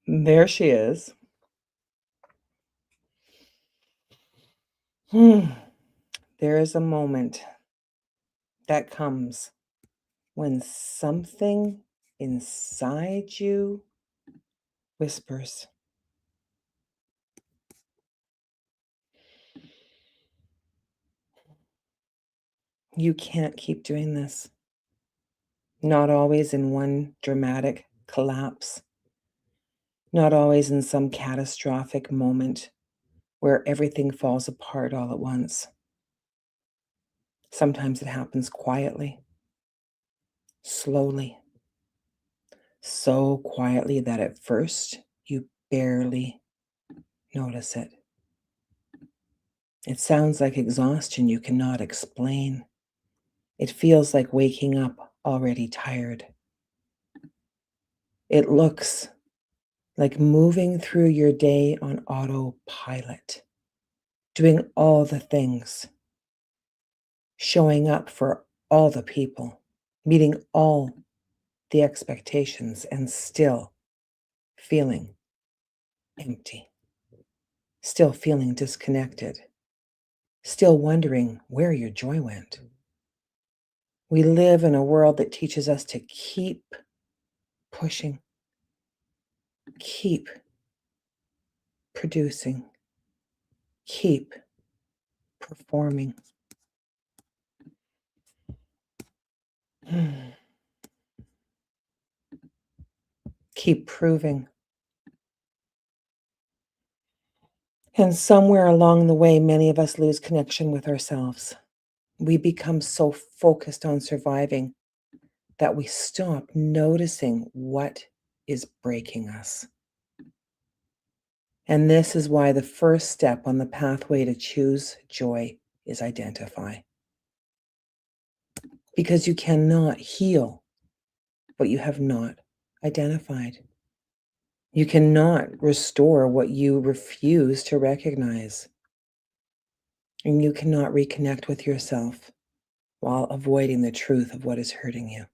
There she is. Hmm. There is a moment that comes when something inside you whispers, you can't keep doing this. Not always in one dramatic collapse, not always in some catastrophic moment where everything falls apart all at once. Sometimes it happens quietly, slowly, so quietly that at first you barely notice it. It sounds like exhaustion you cannot explain. It feels like waking up already tired. It looks like moving through your day on autopilot, doing all the things, showing up for all the people, meeting all the expectations, and still feeling empty, still feeling disconnected, still wondering where your joy went. We live in a world that teaches us to keep pushing, keep producing, keep performing, keep proving. And somewhere along the way, many of us lose connection with ourselves. We become so focused on surviving that we stop noticing what is breaking us. And this is why the first step on the pathway to choose joy is identify. Because you cannot heal what you have not identified. You cannot restore what you refuse to recognize. And you cannot reconnect with yourself while avoiding the truth of what is hurting you.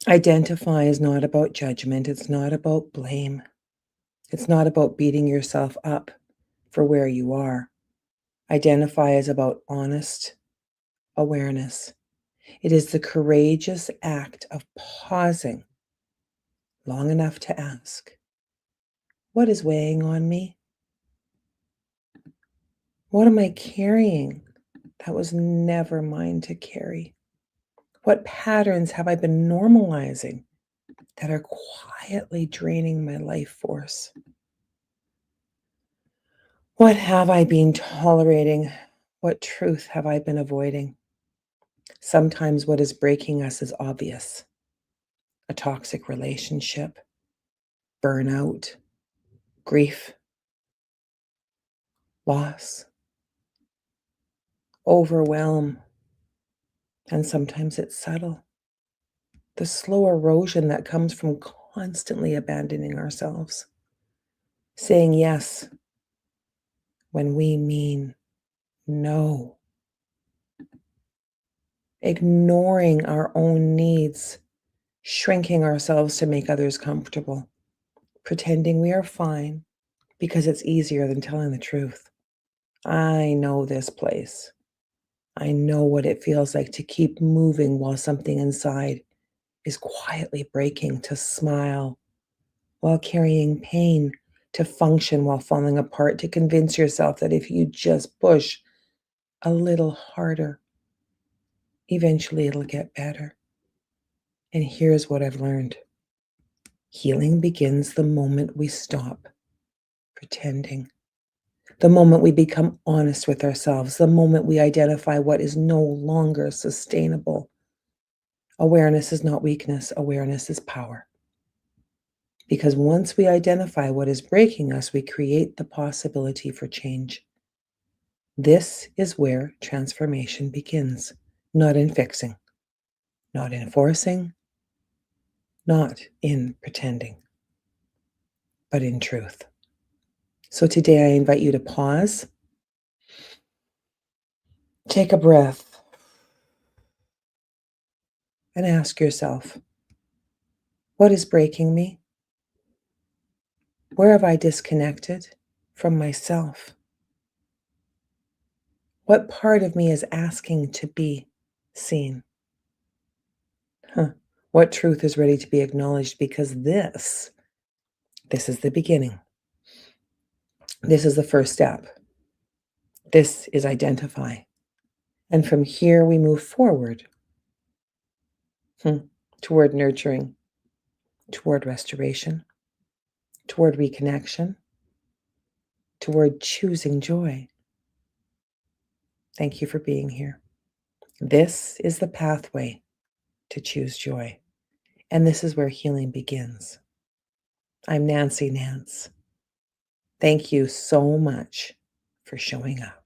Identify is not about judgment. It's not about blame. It's not about beating yourself up for where you are. Identify is about honest awareness. It is the courageous act of pausing long enough to ask, what is weighing on me? What am I carrying that was never mine to carry? What patterns have I been normalizing that are quietly draining my life force? What have I been tolerating? What truth have I been avoiding? Sometimes what is breaking us is obvious: a toxic relationship, burnout, grief, loss, overwhelm, and sometimes it's subtle. The slow erosion that comes from constantly abandoning ourselves, saying yes when we mean no, ignoring our own needs, shrinking ourselves to make others comfortable, pretending we are fine because it's easier than telling the truth. I know this place. I know what it feels like to keep moving while something inside is quietly breaking, to smile while carrying pain, to function while falling apart, to convince yourself that if you just push a little harder, eventually it'll get better. And here's what I've learned: healing begins the moment we stop pretending, the moment we become honest with ourselves, the moment we identify what is no longer sustainable. Awareness is not weakness, awareness is power. Because once we identify what is breaking us, we create the possibility for change. This is where transformation begins, not in fixing, not in forcing, not in pretending, but in truth. So today I invite you to pause, take a breath, and ask yourself, what is breaking me? Where have I disconnected from myself? What part of me is asking to be seen? Huh. What truth is ready to be acknowledged? Because this is the beginning. This is the first step. This is identify. And from here we move forward toward nurturing, toward restoration, toward reconnection, toward choosing joy. Thank you for being here. This is the pathway to choose joy. And this is where healing begins. I'm Nance. Thank you so much for showing up.